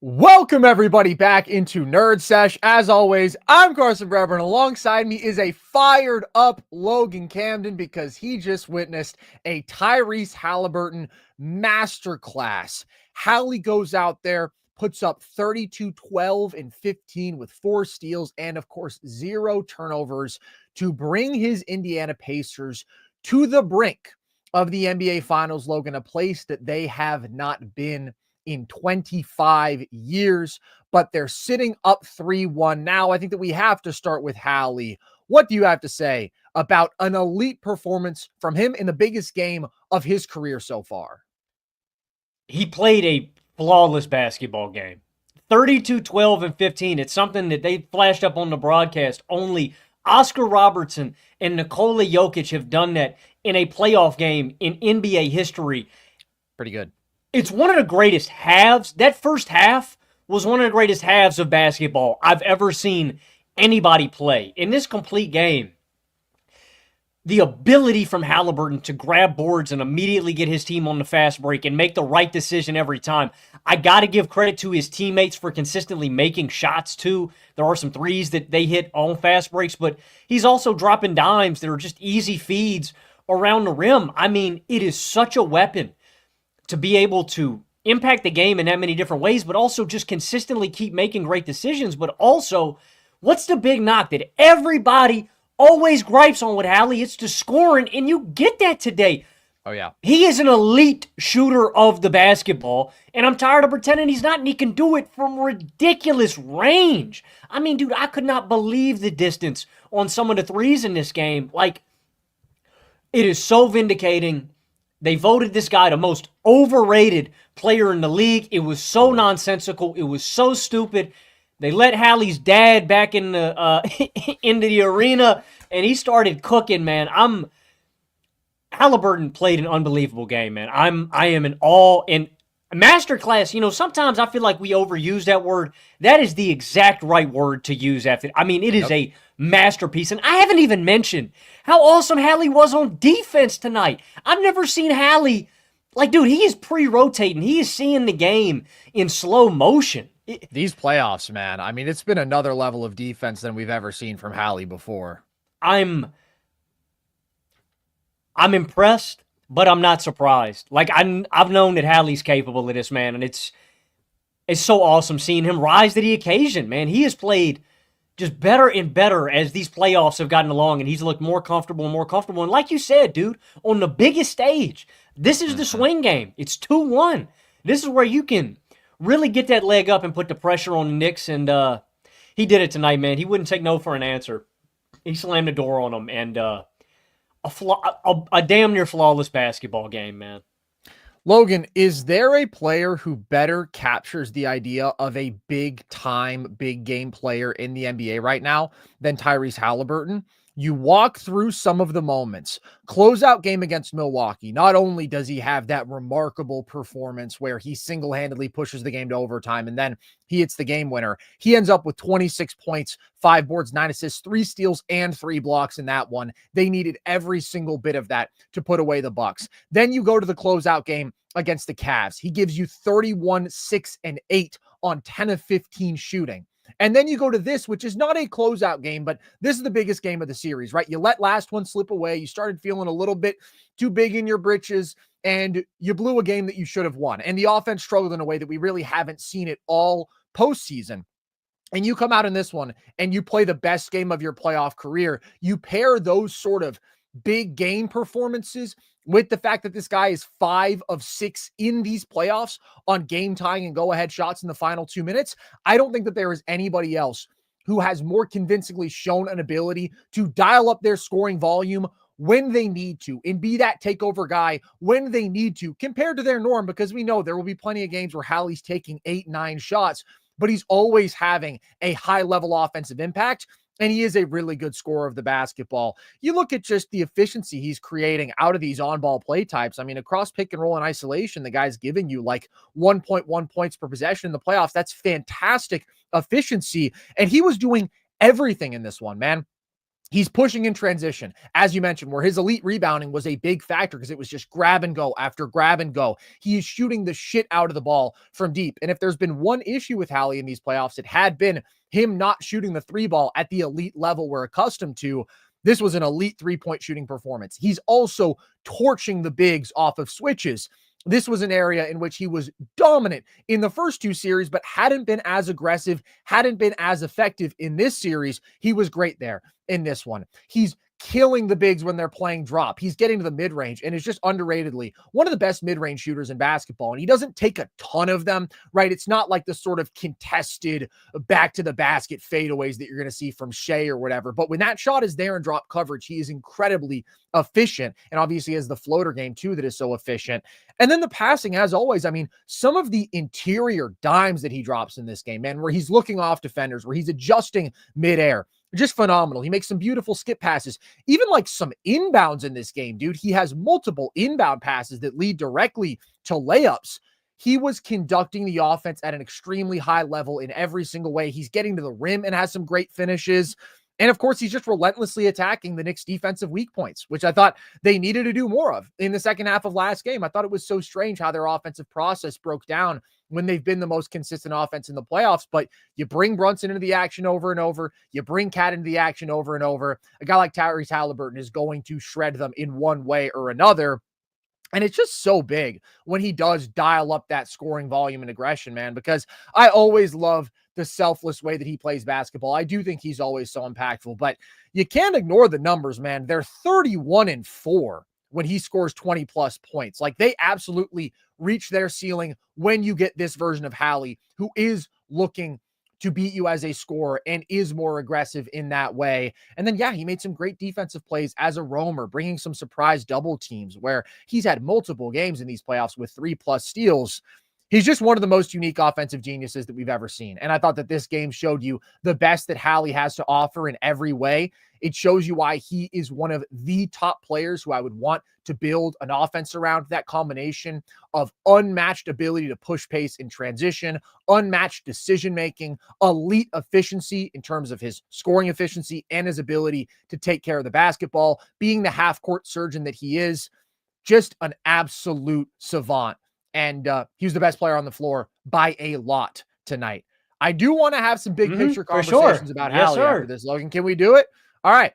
Welcome everybody back into Nerd Sesh. As always, I'm Carson Brever, and alongside me is a fired up Logan Camden because he just witnessed a Tyrese Haliburton masterclass. Hali goes out there, puts up 32, 12, and 15 with 4 steals and, of course, 0 turnovers to bring his Indiana Pacers to the brink of the NBA Finals, Logan, a place that they have not been in 25 years, but they're sitting up 3-1 now. I think that we have to start with Hali. What do you have to say about an elite performance from him in the biggest game of his career so far? He played a flawless basketball game. 32, 12, and 15. It's something that they flashed up on the broadcast. Only Oscar Robertson and Nikola Jokic have done that in a playoff game in NBA history. Pretty good. It's one of the greatest halves. That first half was one of the greatest halves of basketball I've ever seen anybody play. In this complete game, the ability from Haliburton to grab boards and immediately get his team on the fast break and make the right decision every time. I got to give credit to his teammates for consistently making shots too. There are some threes that they hit on fast breaks, but he's also dropping dimes that are just easy feeds around the rim. I mean, it is such a weapon to be able to impact the game in that many different ways, but also just consistently keep making great decisions. But also, what's the big knock that everybody always gripes on with Hali? It's the scoring, and you get that today. Oh, yeah. He is an elite shooter of the basketball, and I'm tired of pretending he's not, and he can do it from ridiculous range. I mean, dude, I could not believe the distance on some of the threes in this game. Like, it is so vindicating. They voted this guy the most overrated player in the league. It was so nonsensical. It was so stupid. They let Hali's dad back in the into the arena, and he started cooking, man. Haliburton played an unbelievable game, man. I am in awe. And masterclass, sometimes I feel like we overuse that word. That is the exact right word to use after. I mean, it is a masterpiece. And I haven't even mentioned how awesome Hali was on defense tonight. I've never seen Hali, dude, he is pre-rotating. He is seeing the game in slow motion. These playoffs, man. I mean, it's been another level of defense than we've ever seen from Hali before. I'm impressed, but I'm not surprised. I've known that Hali's capable of this, man, and it's so awesome seeing him rise to the occasion, man. He has played just better and better as these playoffs have gotten along, and he's looked more comfortable and more comfortable. And like you said, dude, on the biggest stage, this is the swing game. It's 2-1. This is where you can really get that leg up and put the pressure on the Knicks, and he did it tonight, man. He wouldn't take no for an answer. He slammed the door on them, and a damn near flawless basketball game, man. Logan, is there a player who better captures the idea of a big-time, big-game player in the NBA right now than Tyrese Haliburton? You walk through some of the moments. Closeout game against Milwaukee. Not only does he have that remarkable performance where he single-handedly pushes the game to overtime and then he hits the game winner. He ends up with 26 points, 5 boards, 9 assists, 3 steals, and 3 blocks in that one. They needed every single bit of that to put away the Bucks. Then you go to the closeout game against the Cavs. He gives you 31, 6, and 8 on 10 of 15 shooting. And then you go to this, which is not a closeout game, but this is the biggest game of the series, right? You let last one slip away. You started feeling a little bit too big in your britches, and you blew a game that you should have won. And the offense struggled in a way that we really haven't seen it all postseason. And you come out in this one and you play the best game of your playoff career. You pair those sort of big game performances with the fact that this guy is 5 of 6 in these playoffs on game tying and go ahead shots in the final 2 minutes. I don't think that there is anybody else who has more convincingly shown an ability to dial up their scoring volume when they need to and be that takeover guy when they need to compared to their norm, because we know there will be plenty of games where Hali's taking 8, 9 shots, but he's always having a high level offensive impact. And he is a really good scorer of the basketball. You look at just the efficiency he's creating out of these on-ball play types. I mean, across pick and roll and isolation, the guy's giving you like 1.1 points per possession in the playoffs. That's fantastic efficiency. And he was doing everything in this one, man. He's pushing in transition, as you mentioned, where his elite rebounding was a big factor because it was just grab and go after grab and go. He is shooting the shit out of the ball from deep. And if there's been one issue with Hali in these playoffs, it had been him not shooting the three ball at the elite level we're accustomed to. This was an elite three-point shooting performance. He's also torching the bigs off of switches. This was an area in which he was dominant in the first two series, but hadn't been as aggressive, hadn't been as effective in this series. He was great there in this one. He's killing the bigs when they're playing drop. He's getting to the mid-range and is just underratedly one of the best mid-range shooters in basketball. And he doesn't take a ton of them, right? It's not like the sort of contested back to the basket fadeaways that you're going to see from Shea or whatever. But when that shot is there in drop coverage, he is incredibly efficient. And obviously has the floater game too that is so efficient. And then the passing, as always, I mean, some of the interior dimes that he drops in this game, man, where he's looking off defenders, where he's adjusting midair, just phenomenal. He makes some beautiful skip passes, even like some inbounds in this game, dude. He has multiple inbound passes that lead directly to layups. He was conducting the offense at an extremely high level in every single way. He's getting to the rim and has some great finishes. And of course, he's just relentlessly attacking the Knicks' defensive weak points, which I thought they needed to do more of in the second half of last game. I thought it was so strange how their offensive process broke down when they've been the most consistent offense in the playoffs. But you bring Brunson into the action over and over. You bring Cat into the action over and over. A guy like Tyrese Haliburton is going to shred them in one way or another. And it's just so big when he does dial up that scoring volume and aggression, man, because I always love the selfless way that he plays basketball. I do think he's always so impactful, but you can't ignore the numbers, man. They're 31-4 when he scores 20 plus points. Like, they absolutely reach their ceiling when you get this version of Hali, who is looking to beat you as a scorer and is more aggressive in that way. And then, yeah, he made some great defensive plays as a roamer, bringing some surprise double teams where he's had multiple games in these playoffs with 3+ steals. He's just one of the most unique offensive geniuses that we've ever seen. And I thought that this game showed you the best that Hali has to offer in every way. It shows you why he is one of the top players who I would want to build an offense around. That combination of unmatched ability to push pace in transition, unmatched decision-making, elite efficiency in terms of his scoring efficiency and his ability to take care of the basketball, being the half-court surgeon that he is, just an absolute savant. And he was the best player on the floor by a lot tonight. I do want to have some big picture conversations about Hali after this, Logan. Can we do it? All right.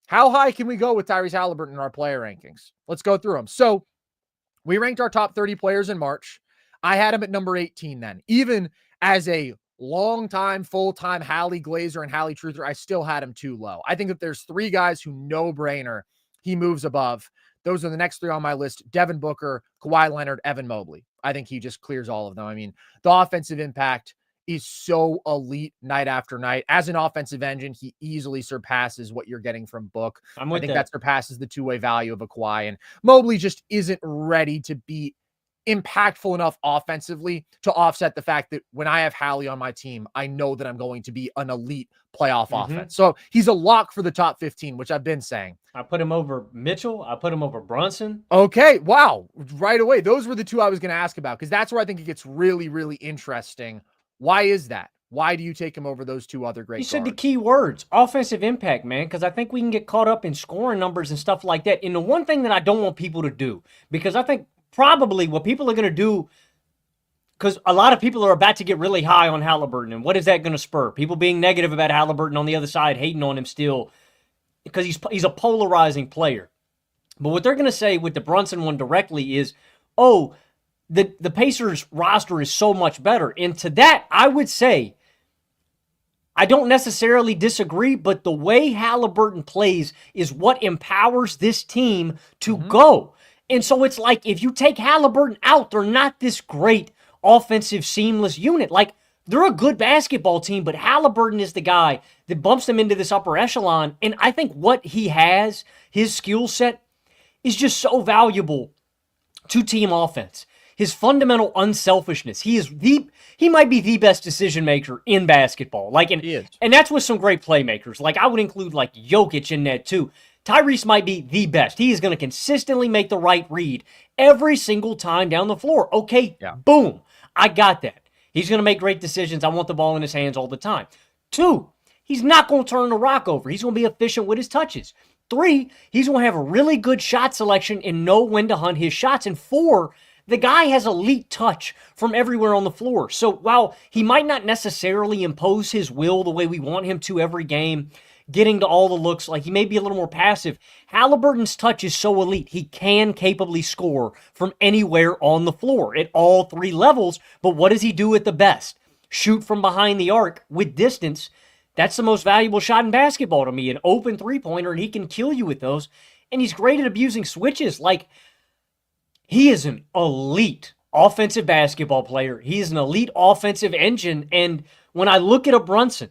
How high can we go with Tyrese Haliburton in our player rankings? Let's go through them. So we ranked our top 30 players in March. I had him at number 18 then. Even as a long-time, full-time Hali Glazer and Hali Truther, I still had him too low. I think that there's three guys who no-brainer he moves above. Those are the next three on my list: Devin Booker, Kawhi Leonard, Evan Mobley. I think he just clears all of them. I mean, the offensive impact is so elite night after night. As an offensive engine, he easily surpasses what you're getting from Book. I think that surpasses the two-way value of a Kawhi. And Mobley just isn't ready to be impactful enough offensively to offset the fact that when I have Hali on my team, I know that I'm going to be an elite playoff offense. So he's a lock for the top 15, which I've been saying. I put him over Mitchell. I put him over Brunson. Okay. Wow. Right away. Those were the two I was going to ask about, because that's where I think it gets really, really interesting. Why is that? Why do you take him over those two other great guards? You said the key words, offensive impact, man, because I think we can get caught up in scoring numbers and stuff like that. And the one thing that I don't want people to do, because I think probably what people are going to do, because a lot of people are about to get really high on Haliburton, and what is that going to spur? People being negative about Haliburton on the other side, hating on him still, because he's a polarizing player. But what they're going to say with the Brunson one directly is, oh, the Pacers roster is so much better. And to that, I would say, I don't necessarily disagree, but the way Haliburton plays is what empowers this team to go. And so it's like, if you take Haliburton out, they're not this great offensive seamless unit. Like, they're a good basketball team, but Haliburton is the guy that bumps them into this upper echelon. And I think what he has, his skill set, is just so valuable to team offense. His fundamental unselfishness. He might be the best decision maker in basketball. Like, and that's with some great playmakers. Like, I would include like Jokic in that too. Tyrese might be the best. He is going to consistently make the right read every single time down the floor. Okay, boom. I got that. He's going to make great decisions. I want the ball in his hands all the time. 2, he's not going to turn the rock over. He's going to be efficient with his touches. 3, he's going to have a really good shot selection and know when to hunt his shots. And 4, the guy has elite touch from everywhere on the floor. So while he might not necessarily impose his will the way we want him to every game, getting to all the looks, like he may be a little more passive, Haliburton's touch is so elite. He can capably score from anywhere on the floor at all 3 levels. But what does he do at the best? Shoot from behind the arc with distance. That's the most valuable shot in basketball to me, an open three-pointer, and he can kill you with those. And he's great at abusing switches. Like, he is an elite offensive basketball player. He is an elite offensive engine. And when I look at a Brunson,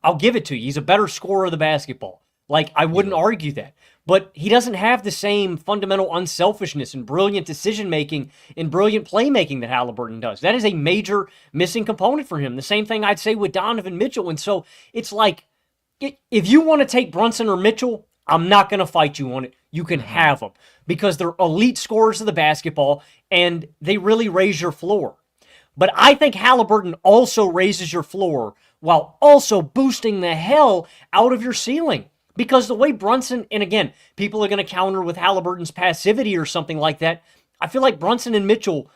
I'll give it to you. He's a better scorer of the basketball. Like, I wouldn't argue that. But he doesn't have the same fundamental unselfishness and brilliant decision-making and brilliant playmaking that Haliburton does. That is a major missing component for him. The same thing I'd say with Donovan Mitchell. And so it's like, if you want to take Brunson or Mitchell, I'm not going to fight you on it. You can have them because they're elite scorers of the basketball and they really raise your floor. But I think Haliburton also raises your floor while also boosting the hell out of your ceiling. Because the way Brunson, and again, people are going to counter with Haliburton's passivity or something like that. I feel like Brunson and Mitchell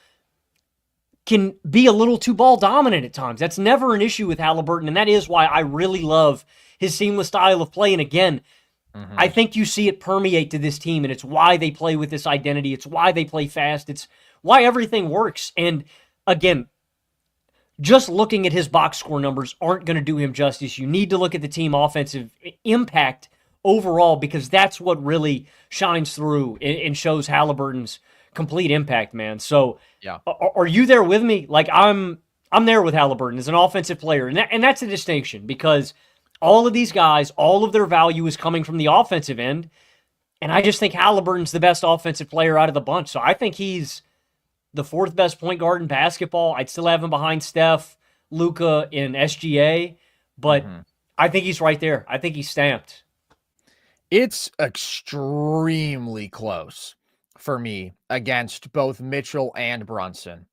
can be a little too ball dominant at times. That's never an issue with Haliburton, and that is why I really love his seamless style of play. And again, I think you see it permeate to this team, and it's why they play with this identity. It's why they play fast. It's why everything works. And again, just looking at his box score numbers aren't going to do him justice. You need to look at the team offensive impact overall because that's what really shines through and shows Haliburton's complete impact, man. So Yeah. Are you there with me? Like, I'm there with Haliburton as an offensive player, and that's a distinction because all of these guys, all of their value is coming from the offensive end, and I just think Haliburton's the best offensive player out of the bunch. So I think he's the 4th best point guard in basketball. I'd still have him behind Steph, Luka, and SGA, but I think he's right there. I think he's stamped. It's extremely close for me against both Mitchell and Brunson.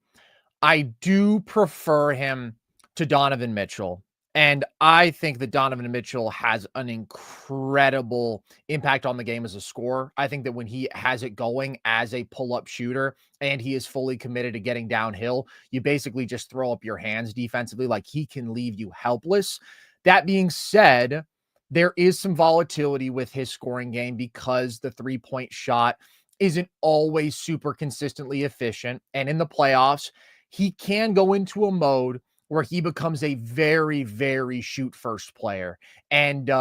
I do prefer him to Donovan Mitchell. And I think that Donovan Mitchell has an incredible impact on the game as a scorer. I think that when he has it going as a pull-up shooter and he is fully committed to getting downhill, you basically just throw up your hands defensively. Like, he can leave you helpless. That being said, there is some volatility with his scoring game because the three-point shot isn't always super consistently efficient. And in the playoffs, he can go into a mode where he becomes a very, very shoot-first player. And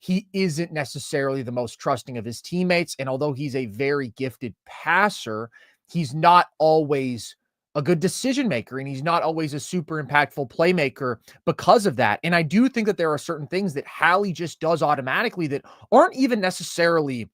he isn't necessarily the most trusting of his teammates. And although he's a very gifted passer, he's not always a good decision maker, and he's not always a super impactful playmaker because of that. And I do think that there are certain things that Hali just does automatically that aren't even necessarily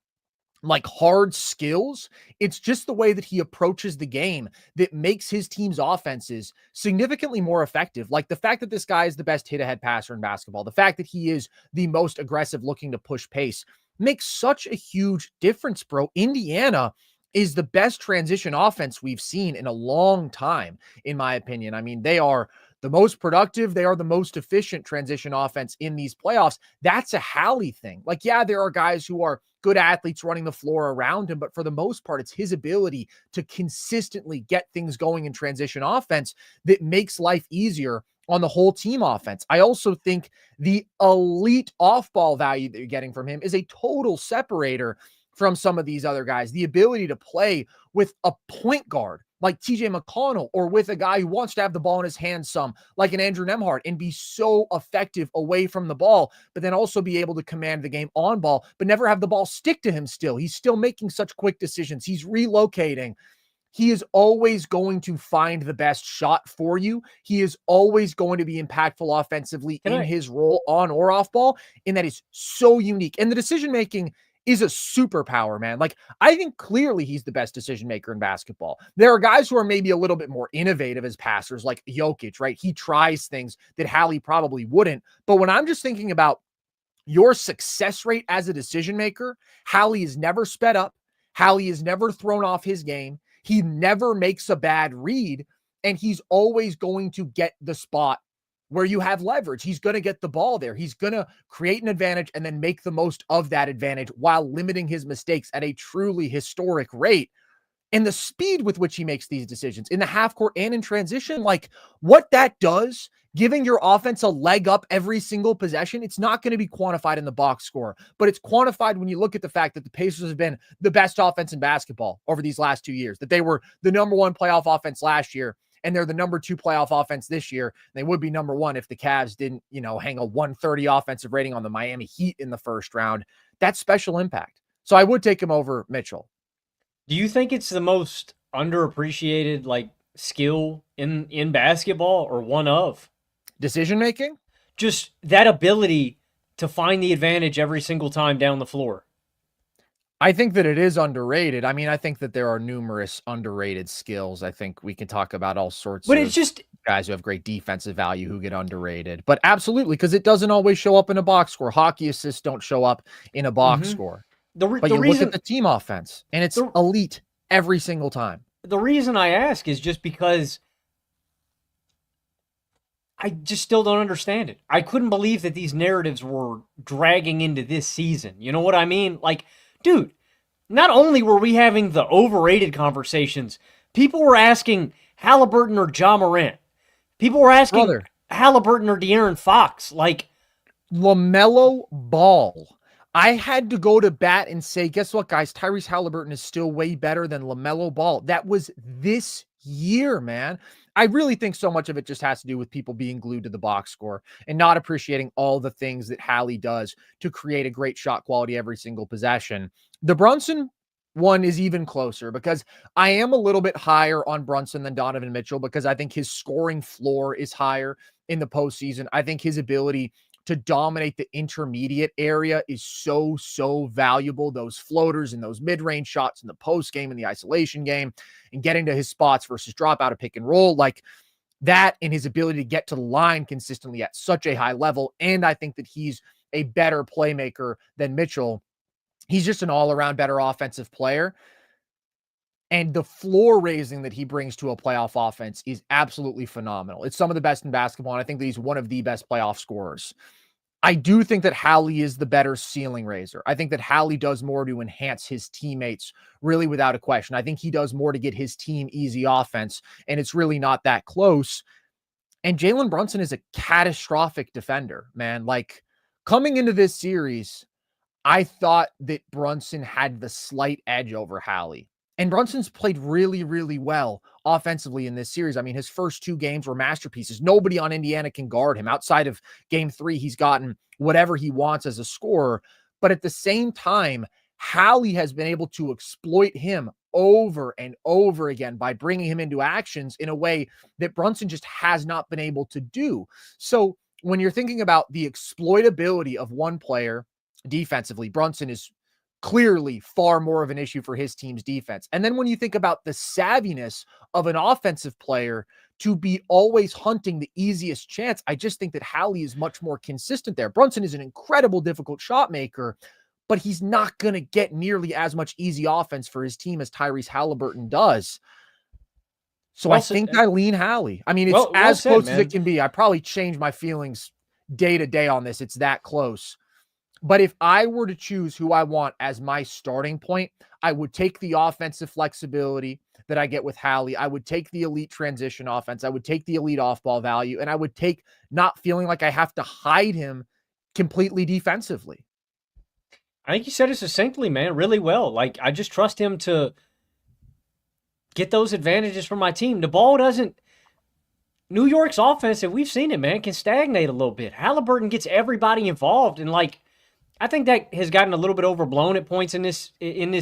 like hard skills. It's just the way that he approaches the game that makes his team's offenses significantly more effective. Like the fact that this guy is the best hit-ahead passer in basketball, the fact that he is the most aggressive looking to push pace makes such a huge difference, bro. Indiana is the best transition offense we've seen in a long time, in my opinion. I mean, they are the most productive. They are the most efficient transition offense in these playoffs. That's a Hali thing. Like, yeah, there are guys who are good athletes running the floor around him, but for the most part, it's his ability to consistently get things going in transition offense that makes life easier on the whole team offense. I also think the elite off-ball value that you're getting from him is a total separator from some of these other guys. The ability to play with a point guard like TJ McConnell, or with a guy who wants to have the ball in his hands some, like an Andrew Nembhard, and be so effective away from the ball, but then also be able to command the game on ball, but never have the ball stick to him still. He's still making such quick decisions. He's relocating. He is always going to find the best shot for you. He is always going to be impactful offensively in his role on or off ball, and that is so unique. And the decision-making is a superpower, man. Like, I think clearly he's the best decision maker in basketball. There are guys who are maybe a little bit more innovative as passers, like Jokic, right? He tries things that Hali probably wouldn't. But when I'm just thinking about your success rate as a decision maker, Hali is never sped up. Hali is never thrown off his game. He never makes a bad read, and he's always going to get the spot where you have leverage. He's going to get the ball there. He's going to create an advantage and then make the most of that advantage while limiting his mistakes at a truly historic rate. And the speed with which he makes these decisions in the half court and in transition, like what that does, giving your offense a leg up every single possession, it's not going to be quantified in the box score, but it's quantified when you look at the fact that the Pacers have been the best offense in basketball over these last 2 years, that they were the number one playoff offense last year, and they're the number two playoff offense this year. They would be number one if the Cavs didn't, hang a 130 offensive rating on the Miami Heat in the first round. That's special impact. So I would take him over Mitchell. Do you think it's the most underappreciated skill in basketball, or one of? Decision making? Just that ability to find the advantage every single time down the floor. I think that it is underrated. I mean, I think that there are numerous underrated skills. I think we can talk about all sorts but of it's just guys who have great defensive value who get underrated. But absolutely, because it doesn't always show up in a box score. Hockey assists don't show up in a box score. But you look at the team offense, and it's elite every single time. The reason I ask is just because I just still don't understand it. I couldn't believe that these narratives were dragging into this season. You know what I mean? Dude, not only were we having the overrated conversations, people were asking Haliburton or Ja Morant. People were asking Haliburton or De'Aaron Fox. LaMelo Ball. I had to go to bat and say, guess what, guys? Tyrese Haliburton is still way better than LaMelo Ball. That was this year, man. I really think so much of it just has to do with people being glued to the box score and not appreciating all the things that Hali does to create a great shot quality every single possession. The Brunson one is even closer because I am a little bit higher on Brunson than Donovan Mitchell because I think his scoring floor is higher in the postseason. I think his ability to dominate the intermediate area is so valuable. Those floaters and those mid-range shots in the post game and the isolation game and getting to his spots versus drop out of pick and roll, like that, and his ability to get to the line consistently at such a high level. And I think that he's a better playmaker than Mitchell. He's just an all-around better offensive player. And the floor raising that he brings to a playoff offense is absolutely phenomenal. It's some of the best in basketball, and I think that he's one of the best playoff scorers. I do think that Hali is the better ceiling raiser. I think that Hali does more to enhance his teammates, really without a question. I think he does more to get his team easy offense, and it's really not that close. And Jalen Brunson is a catastrophic defender, man. Coming into this series, I thought that Brunson had the slight edge over Hali. And Brunson's played really, really well offensively in this series. I mean, his first two games were masterpieces. Nobody on Indiana can guard him. Outside of game 3, he's gotten whatever he wants as a scorer. But at the same time, Hali has been able to exploit him over and over again by bringing him into actions in a way that Brunson just has not been able to do. So when you're thinking about the exploitability of one player defensively, Brunson is clearly far more of an issue for his team's defense. And then when you think about the savviness of an offensive player to be always hunting the easiest chance, I just think that Hali is much more consistent there. Brunson is an incredible difficult shot maker, but he's not going to get nearly as much easy offense for his team as Tyrese Haliburton does. So I think I lean Hali. I mean, it's as close as it can be. I probably change my feelings day to day on this. It's that close. But if I were to choose who I want as my starting point, I would take the offensive flexibility that I get with Hali. I would take the elite transition offense. I would take the elite off-ball value, and I would take not feeling like I have to hide him completely defensively. I think you said it succinctly, man, really well. I just trust him to get those advantages for my team. The ball doesn't... New York's offense, and we've seen it, man, can stagnate a little bit. Haliburton gets everybody involved, and I think that has gotten a little bit overblown at points in this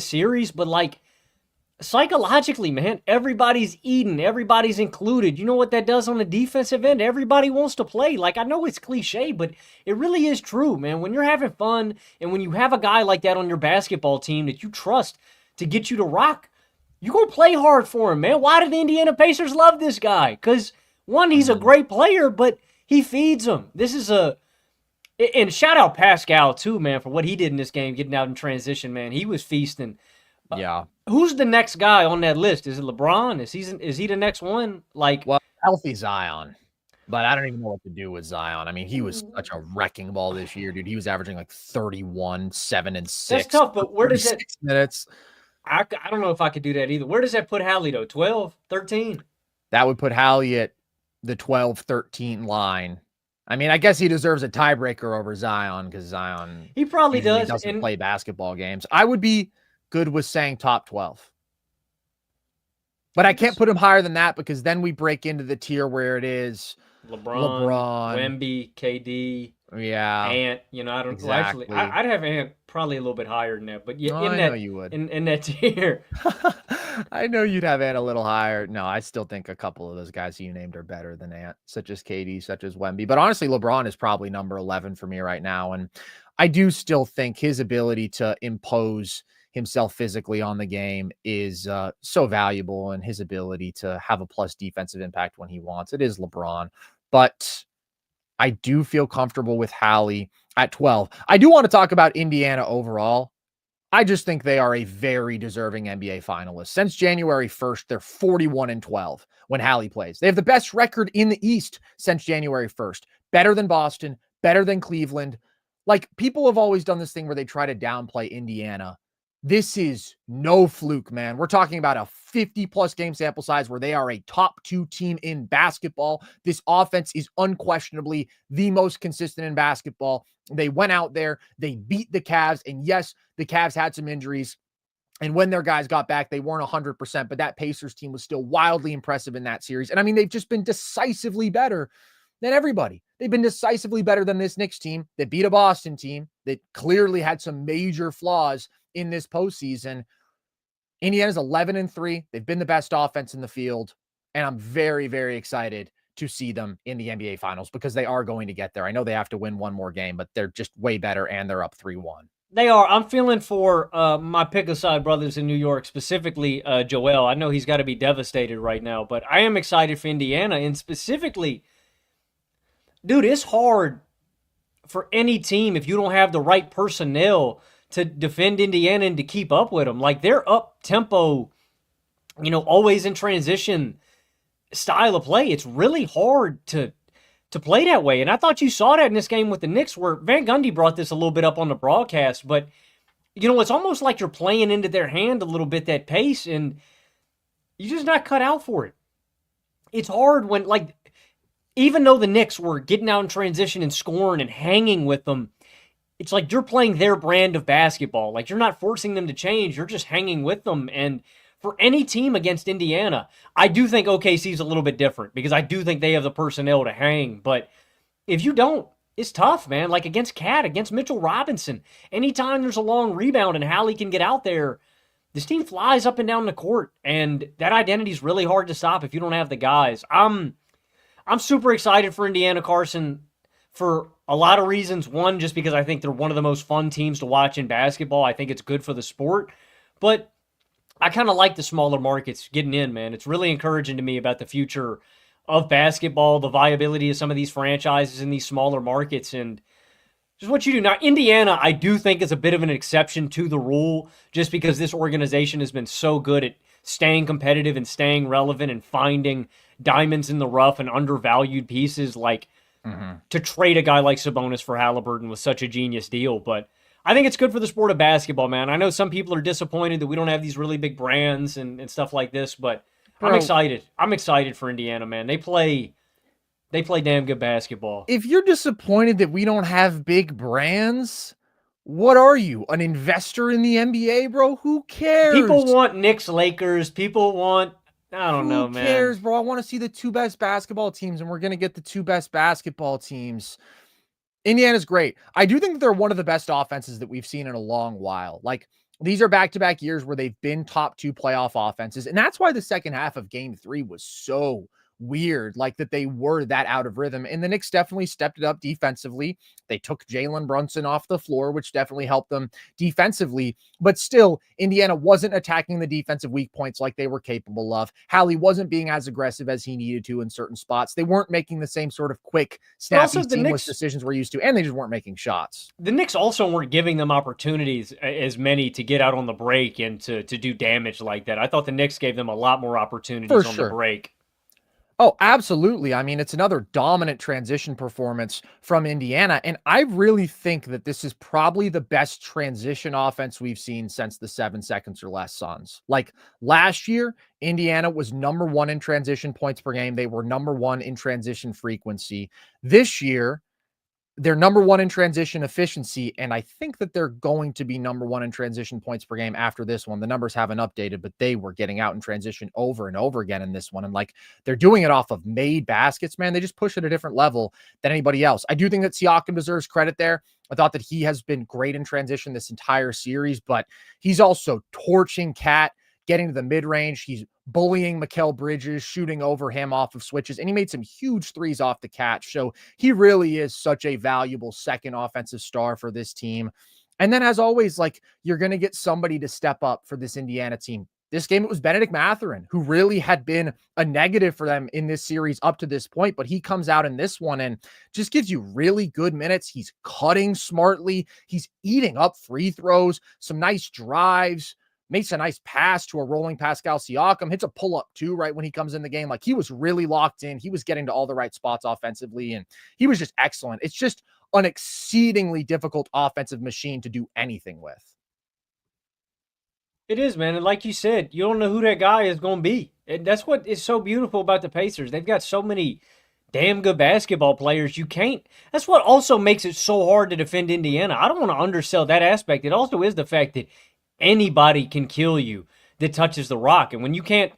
series, but psychologically, man, everybody's eating, everybody's included. You know what that does on the defensive end? Everybody wants to play. I know it's cliche, but it really is true, man. When you're having fun and when you have a guy like that on your basketball team that you trust to get you to rock, you're going to play hard for him, man. Why did the Indiana Pacers love this guy? Because, one, he's a great player, but he feeds them. And shout out Pascal, too, man, for what he did in this game, getting out in transition, man. He was feasting. Yeah. Who's the next guy on that list? Is it LeBron? Is he the next one? Healthy Zion. But I don't even know what to do with Zion. I mean, he was such a wrecking ball this year, dude. He was averaging like 31, 7, and That's 6 tough, for but where does that 36 minutes. I don't know if I could do that either. Where does that put Hali though? 12, 13? That would put Hali at the 12-13 line. I mean, I guess he deserves a tiebreaker over Zion because Zion He probably usually does. doesn't And play basketball games. I would be good with saying top 12. But I can't put him higher than that because then we break into the tier where it is LeBron, LeBron. Wemby, KD, Yeah, Ant. I don't. Well, actually, exactly. I'd have Ant probably a little bit higher than that. But yeah, Oh, I know you would. in that tier. I know you'd have Ant a little higher. No, I still think a couple of those guys you named are better than Ant, such as KD, such as Wemby. But honestly, LeBron is probably number 11 for me right now. And I do still think his ability to impose himself physically on the game is so valuable, and his ability to have a plus defensive impact when he wants. It is LeBron. But I do feel comfortable with Hali at 12. I do want to talk about Indiana overall. I just think they are a very deserving NBA finalist. Since January 1st, they're 41-12 when Hali plays. They have the best record in the East since January 1st. Better than Boston, better than Cleveland. Like, people have always done this thing where they try to downplay Indiana. This is no fluke, man. We're talking about a 50-plus game sample size where they are a top 2 team in basketball. This offense is unquestionably the most consistent in basketball. They went out there, they beat the Cavs, and yes, the Cavs had some injuries. And when their guys got back, they weren't 100%, but that Pacers team was still wildly impressive in that series. And I mean, they've just been decisively better than everybody. They've been decisively better than this Knicks team that beat a Boston team that clearly had some major flaws in this postseason. Indiana's 11-3. They've been the best offense in the field. And I'm very, very excited to see them in the NBA Finals because they are going to get there. I know they have to win one more game, but they're just way better and they're up 3-1. They are. I'm feeling for my pick-a-side brothers in New York, specifically Joel. I know he's got to be devastated right now, but I am excited for Indiana. And specifically, dude, it's hard for any team if you don't have the right personnel to defend Indiana and to keep up with them. Like, they're up-tempo, always in transition style of play. It's really hard to play that way. And I thought you saw that in this game with the Knicks, where Van Gundy brought this a little bit up on the broadcast, but it's almost like you're playing into their hand a little bit, that pace, and you're just not cut out for it. It's hard when, like, even though the Knicks were getting out in transition and scoring and hanging with them, it's like you're playing their brand of basketball. Like, you're not forcing them to change. You're just hanging with them. And for any team against Indiana, I do think OKC's a little bit different because I do think they have the personnel to hang. But if you don't, it's tough, man. Like against Cat, against Mitchell Robinson, anytime there's a long rebound and Hali can get out there, this team flies up and down the court. And that identity is really hard to stop if you don't have the guys. I'm super excited for Indiana, Carson, for a lot of reasons. One, just because I think they're one of the most fun teams to watch in basketball. I think it's good for the sport. But I kind of like the smaller markets getting in, man. It's really encouraging to me about the future of basketball, the viability of some of these franchises in these smaller markets, and just what you do. Now, Indiana, I do think is a bit of an exception to the rule, just because this organization has been so good at staying competitive and staying relevant and finding diamonds in the rough and undervalued pieces. Like, to trade a guy like Sabonis for Haliburton was such a genius deal. But I think it's good for the sport of basketball, man. I know some people are disappointed that we don't have these really big brands and stuff like this, but Bro, I'm excited. I'm excited for Indiana, man. They play damn good basketball. If you're disappointed that we don't have big brands, what are you, an investor in the NBA, bro? Who cares? People want Knicks, Lakers. People want, I don't know, man. Who cares, bro? I want to see the 2 best basketball teams, and we're going to get the 2 best basketball teams. Indiana's great. I do think that they're one of the best offenses that we've seen in a long while. Like, these are back-to-back years where they've been top 2 playoff offenses. And that's why the second half of game 3 was so weird, like that they were that out of rhythm. And the Knicks definitely stepped it up defensively. They took Jalen Brunson off the floor, which definitely helped them defensively. But still, Indiana wasn't attacking the defensive weak points like they were capable of. Hali wasn't being as aggressive as he needed to in certain spots. They weren't making the same sort of quick, snappy, seamless decisions we're used to, and they just weren't making shots. The Knicks also weren't giving them opportunities as many to get out on the break and to do damage like that. I thought the Knicks gave them a lot more opportunities on the break. Oh, absolutely. I mean, it's another dominant transition performance from Indiana. And I really think that this is probably the best transition offense we've seen since the 7 seconds or less Suns. Like last year, Indiana was number one in transition points per game. They were number one in transition frequency. This year, they're number one in transition efficiency, and I think that they're going to be number one in transition points per game after this one. The numbers haven't updated, but they were getting out in transition over and over again in this one. And like they're doing it off of made baskets, man. They just push at a different level than anybody else. I do think that Siakam deserves credit there. I thought that he has been great in transition this entire series, but he's also torching Cat, getting to the mid-range. He's bullying Mikal Bridges, shooting over him off of switches, and he made some huge threes off the catch. So he really is such a valuable second offensive star for this team. And then as always, like you're going to get somebody to step up for this Indiana team. This game, it was Benedict Mathurin, who really had been a negative for them in this series up to this point, but he comes out in this one and just gives you really good minutes. He's cutting smartly. He's eating up free throws, some nice drives, makes a nice pass to a rolling Pascal Siakam, hits a pull-up too, right when he comes in the game. Like he was really locked in. He was getting to all the right spots offensively, and he was just excellent. It's just an exceedingly difficult offensive machine to do anything with. It is, man. And like you said, you don't know who that guy is going to be. And that's what is so beautiful about the Pacers. They've got so many damn good basketball players. You can't. That's what also makes it so hard to defend Indiana. I don't want to undersell that aspect. It also is the fact that anybody can kill you that touches the rock. And when you can't,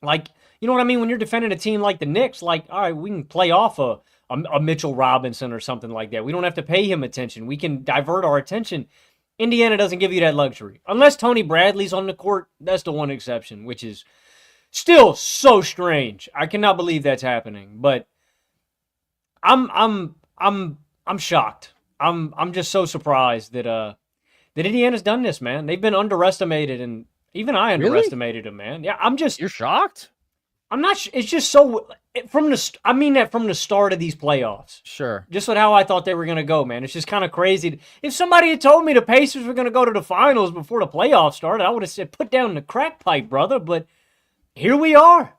like, you know what I mean? When you're defending a team like the Knicks, like, all right, we can play off a Mitchell Robinson or something like that. We don't have to pay him attention. We can divert our attention. Indiana doesn't give you that luxury. Unless Tony Bradley's on the court, that's the one exception, which is still so strange. I cannot believe that's happening. But I'm shocked. I'm just so surprised that Indiana's done this, man. They've been underestimated, and even I underestimated them, man. Yeah, You're shocked? I'm not. It's just so I mean that from the start of these playoffs. Sure. Just with how I thought they were going to go, man. It's just kind of crazy. If somebody had told me the Pacers were going to go to the finals before the playoffs started, I would have said, "Put down the crack pipe, brother." But here we are.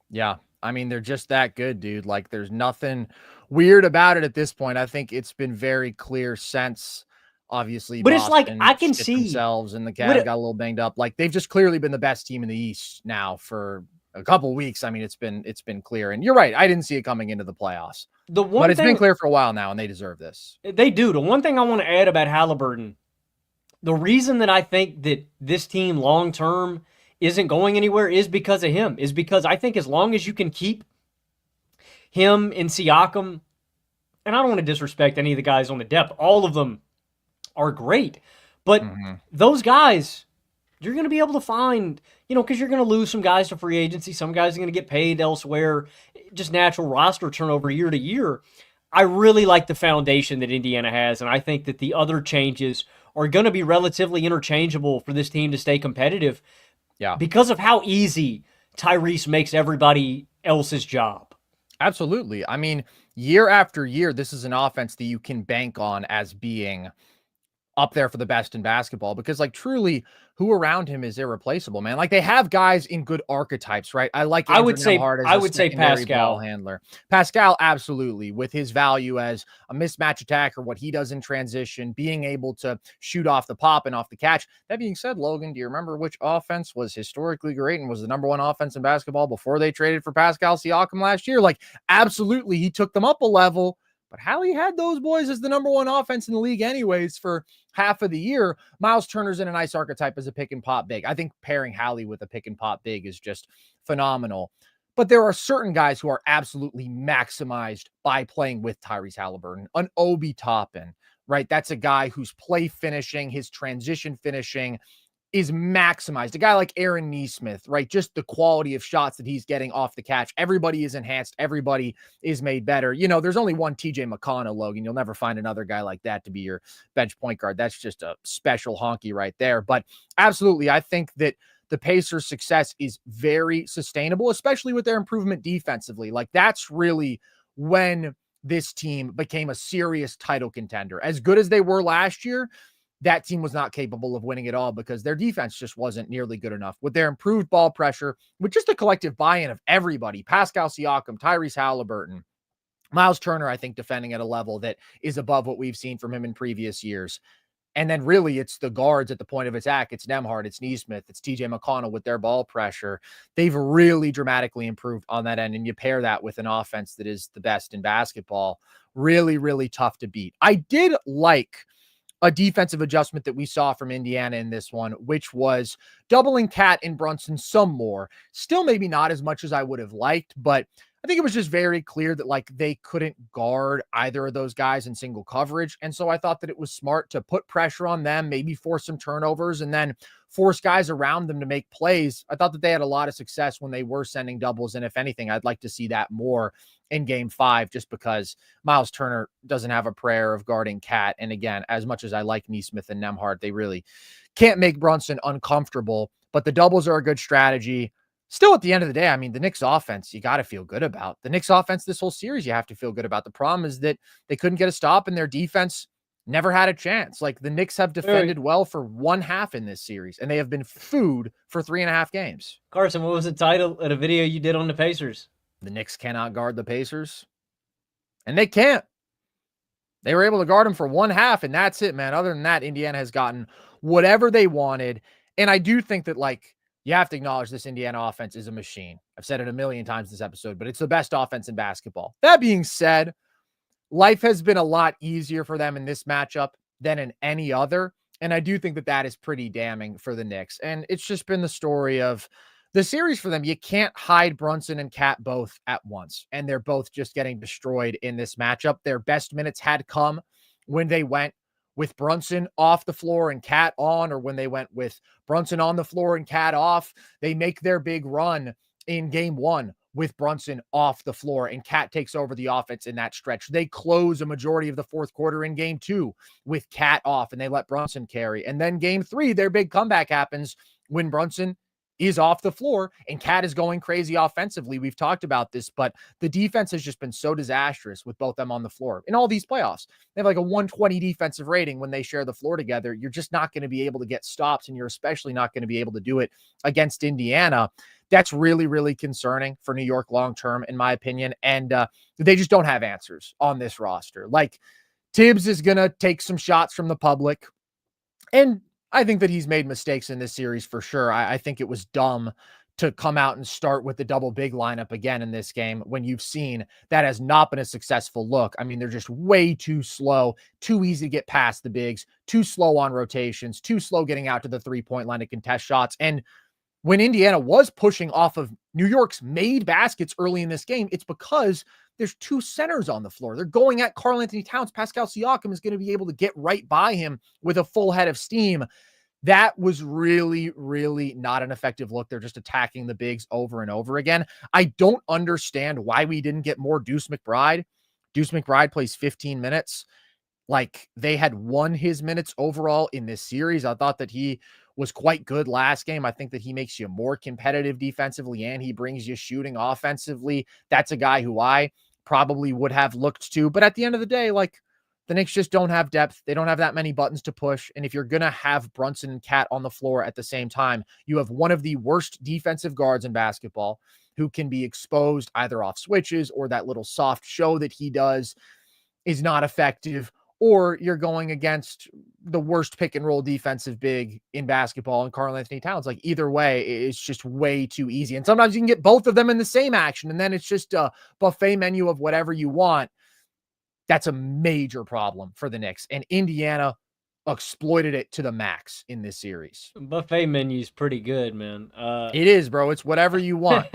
Yeah. I mean, they're just that good, dude. Like, there's nothing weird about it at this point. I think it's been very clear since, obviously, but it's like I can shit see themselves and the Cavs got a little banged up. Like, they've just clearly been the best team in the East now for a couple weeks. I mean, it's been clear. And you're right. I didn't see it coming into the playoffs. But it's been clear for a while now, and they deserve this. They do. The one thing I want to add about Haliburton, the reason that I think that this team long term isn't going anywhere is because of him. Is because I think as long as you can keep him and Siakam, and I don't want to disrespect any of the guys on the depth, all of them are great. But those guys, you're going to be able to find, because you're going to lose some guys to free agency. Some guys are going to get paid elsewhere. Just natural roster turnover year to year. I really like the foundation that Indiana has, and I think that the other changes are going to be relatively interchangeable for this team to stay competitive. Yeah. Because of how easy Tyrese makes everybody else's job. Absolutely. I mean, year after year, this is an offense that you can bank on as being up there for the best in basketball, because like truly who around him is irreplaceable, man. Like they have guys in good archetypes, right? I would say Pascal ball handler. Pascal, absolutely, with his value as a mismatch attacker, what he does in transition, being able to shoot off the pop and off the catch. That being said, Logan, do you remember which offense was historically great and was the number one offense in basketball before they traded for Pascal Siakam last year? Like absolutely, he took them up a level. But Hali had those boys as the number one offense in the league anyways for half of the year. Miles Turner's in a nice archetype as a pick and pop big. I think pairing Hali with a pick and pop big is just phenomenal. But there are certain guys who are absolutely maximized by playing with Tyrese Haliburton. An Obi Toppin, right? That's a guy whose play finishing, his transition finishing is maximized. A guy like Aaron Nesmith, right? Just the quality of shots that he's getting off the catch. Everybody is enhanced. Everybody is made better. There's only one TJ McConnell, Logan. You'll never find another guy like that to be your bench point guard. That's just a special honky right there. But absolutely, I think that the Pacers' success is very sustainable, especially with their improvement defensively. Like that's really when this team became a serious title contender. As good as they were last year, that team was not capable of winning it all because their defense just wasn't nearly good enough. With their improved ball pressure, with just a collective buy-in of everybody, Pascal Siakam, Tyrese Haliburton, Miles Turner, I think, defending at a level that is above what we've seen from him in previous years. And then really it's the guards at the point of attack. It's Nembhard, it's Nesmith, it's TJ McConnell with their ball pressure. They've really dramatically improved on that end. And you pair that with an offense that is the best in basketball. Really, really tough to beat. I did like a defensive adjustment that we saw from Indiana in this one, which was doubling Cat and Brunson some more. Still maybe not as much as I would have liked, but I think it was just very clear that like they couldn't guard either of those guys in single coverage. And so I thought that it was smart to put pressure on them, maybe force some turnovers and then force guys around them to make plays. I thought that they had a lot of success when they were sending doubles. And if anything, I'd like to see that more in game 5, just because Miles Turner doesn't have a prayer of guarding Cat. And again, as much as I like Nesmith and Nembhard, they really can't make Brunson uncomfortable, but the doubles are a good strategy. Still, at the end of the day, I mean, the Knicks offense, you got to feel good about. The Knicks offense this whole series, you have to feel good about. The problem is that they couldn't get a stop and their defense never had a chance. Like the Knicks have defended well for 1/2 in this series, and they have been food for 3.5 games. Carson, what was the title of the video you did on the Pacers? The Knicks cannot guard the Pacers, and they can't. They were able to guard them for 1/2, and that's it, man. Other than that, Indiana has gotten whatever they wanted, and I do think that, like, you have to acknowledge this Indiana offense is a machine. I've said it a million times this episode, but it's the best offense in basketball. That being said, life has been a lot easier for them in this matchup than in any other. And I do think that that is pretty damning for the Knicks. And it's just been the story of the series for them. You can't hide Brunson and Cat both at once. And they're both just getting destroyed in this matchup. Their best minutes had come when they went with Brunson off the floor and Cat on, or when they went with Brunson on the floor and Cat off. They make their big run in game 1 with Brunson off the floor, and Cat takes over the offense in that stretch. They close a majority of the fourth quarter in game 2 with Cat off, and they let Brunson carry. And then game 3, their big comeback happens when Brunson is off the floor and Cat is going crazy offensively. We've talked about this, but the defense has just been so disastrous with both them on the floor in all these playoffs. They have like a 120 defensive rating when they share the floor together. You're just not going to be able to get stops, and you're especially not going to be able to do it against Indiana. That's really, really concerning for New York long-term, in my opinion. And they just don't have answers on this roster. Like, Tibbs is going to take some shots from the public, and I think that he's made mistakes in this series for sure. I think it was dumb to come out and start with the double big lineup again in this game when you've seen that has not been a successful look. I mean, they're just way too slow, too easy to get past the bigs, too slow on rotations, too slow getting out to the three-point line to contest shots. And when Indiana was pushing off of New York's made baskets early in this game, it's because there's 2 centers on the floor. They're going at Karl-Anthony Towns. Pascal Siakam is going to be able to get right by him with a full head of steam. That was really, really not an effective look. They're just attacking the bigs over and over again. I don't understand why we didn't get more Deuce McBride. Deuce McBride plays 15 minutes. Like, they had won his minutes overall in this series. I thought that he was quite good last game. I think that he makes you more competitive defensively, and he brings you shooting offensively. That's a guy who I probably would have looked to. But at the end of the day, like, the Knicks just don't have depth. They don't have that many buttons to push. And if you're going to have Brunson and Cat on the floor at the same time, you have one of the worst defensive guards in basketball who can be exposed either off switches, or that little soft show that he does is not effective, or you're going against the worst pick and roll defensive big in basketball and Karl-Anthony Towns. Like, either way, it's just way too easy. And sometimes you can get both of them in the same action, and then it's just a buffet menu of whatever you want. That's a major problem for the Knicks, and Indiana exploited it to the max in this series. Buffet menu's pretty good, man. It is, bro. It's whatever you want.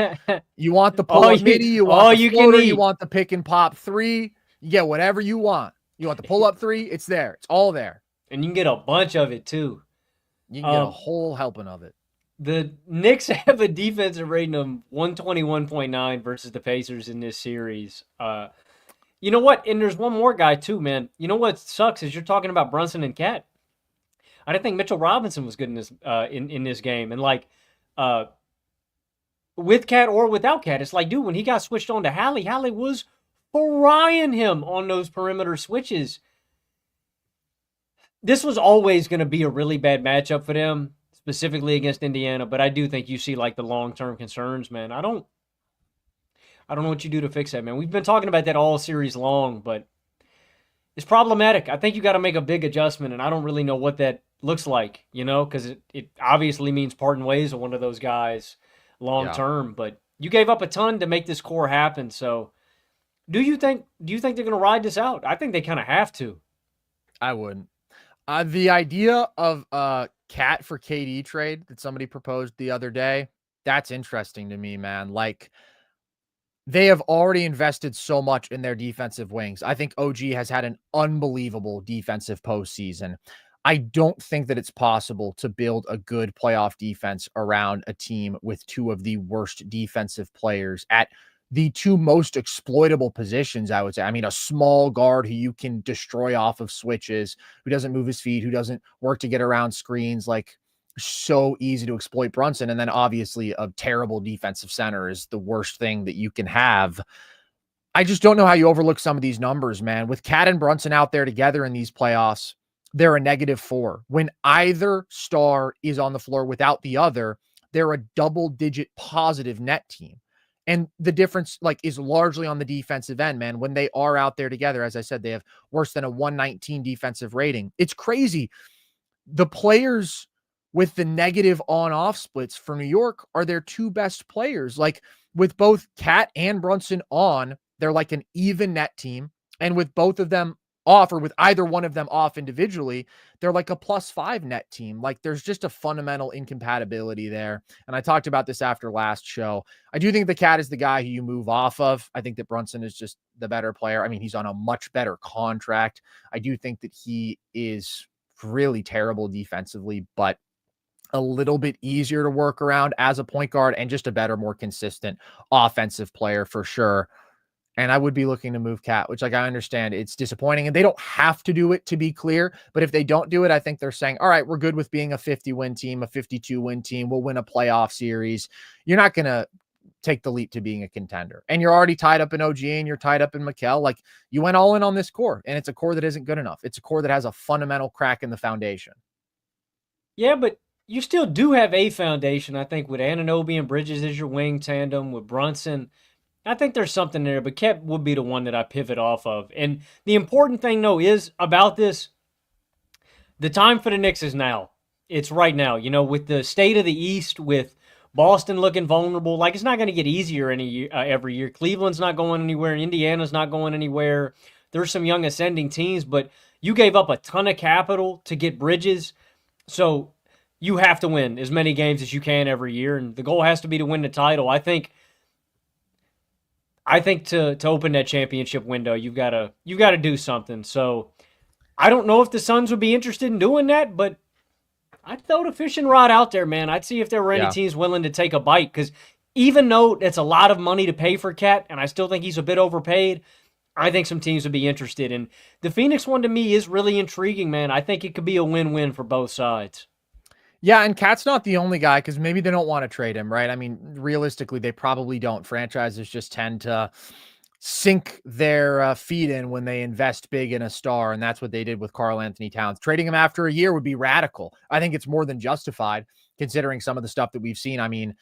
You want the pull-up midi, you want the floater, you want the pick and pop 3. You get whatever you want. You want the pull-up 3, it's there. It's all there. And you can get a bunch of it, too. You can get a whole helping of it. The Knicks have a defensive rating of 121.9 versus the Pacers in this series. You know what? And there's one more guy, too, man. You know what sucks is you're talking about Brunson and Cat. I didn't think Mitchell Robinson was good in this in this game. And, like, with Cat or without Cat, it's like, dude, when he got switched on to Hali was frying him on those perimeter switches. this was always going to be a really bad matchup for them, specifically against Indiana. But I do think you see like the long-term concerns, man. I don't know what you do to fix that, man. We've been talking about that all series long, but it's problematic. I think you got to make a big adjustment, and I don't really know what that looks like, because it obviously means parting ways with one of those guys long Yeah, term. But you gave up a ton to make this core happen. So do you think they're going to ride this out? I think they kind of have to. I wouldn't. The idea of a Cat for KD trade that somebody proposed the other day, that's interesting to me, man. Like, they have already invested so much in their defensive wings. I think OG has had an unbelievable defensive postseason. I don't think that it's possible to build a good playoff defense around a team with two of the worst defensive players at the two most exploitable positions, I would say. I mean, a small guard who you can destroy off of switches, who doesn't move his feet, who doesn't work to get around screens. Like, so easy to exploit Brunson. And then obviously a terrible defensive center is the worst thing that you can have. I just don't know how you overlook some of these numbers, man. With Cat and Brunson out there together in these playoffs, they're a -4. When either star is on the floor without the other, they're a double-digit positive net team. And the difference like is largely on the defensive end, man. When they are out there together, as I said, they have worse than a 119 defensive rating. It's crazy. The players with the negative on-off splits for New York are their two best players. Like, with both Cat and Brunson on, they're like an even net team. And with both of them off, or with either one of them off individually, they're like a +5 net team. Like, there's just a fundamental incompatibility there. And I talked about this after last show. I do think the Cat is the guy who you move off of. I think that Brunson is just the better player. I mean, he's on a much better contract. I do think that he is really terrible defensively, but a little bit easier to work around as a point guard and just a better, more consistent offensive player for sure. And I would be looking to move Cat, which, like, I understand it's disappointing and they don't have to do it, to be clear. But if they don't do it, I think they're saying, all right, we're good with being a 50-win team, a 52-win team. We'll win a playoff series. You're not going to take the leap to being a contender. And you're already tied up in OG and you're tied up in Mikal. Like, you went all in on this core, and it's a core that isn't good enough. It's a core that has a fundamental crack in the foundation. Yeah, but you still do have a foundation, I think, with Anunoby and Bridges as your wing tandem, with Brunson. I think there's something there, but Ket would be the one that I pivot off of. And the important thing, though, is about this, the time for the Knicks is now. It's right now. With the state of the East, with Boston looking vulnerable, like, it's not going to get easier every year. Cleveland's not going anywhere. Indiana's not going anywhere. There's some young ascending teams, but you gave up a ton of capital to get Bridges. So you have to win as many games as you can every year, and the goal has to be to win the title. I think to open that championship window, you've got to do something. So I don't know if the Suns would be interested in doing that, but I'd throw the fishing rod out there, man. I'd see if there were any teams willing to take a bite, because even though it's a lot of money to pay for Cat, and I still think he's a bit overpaid, I think some teams would be interested. And the Phoenix one, to me, is really intriguing, man. I think it could be a win-win for both sides. Yeah, and Cat's not the only guy, because maybe they don't want to trade him, right? I mean, realistically, they probably don't. Franchises just tend to sink their feet in when they invest big in a star, and that's what they did with Karl-Anthony Towns. Trading him after a year would be radical. I think it's more than justified, considering some of the stuff that we've seen. I mean,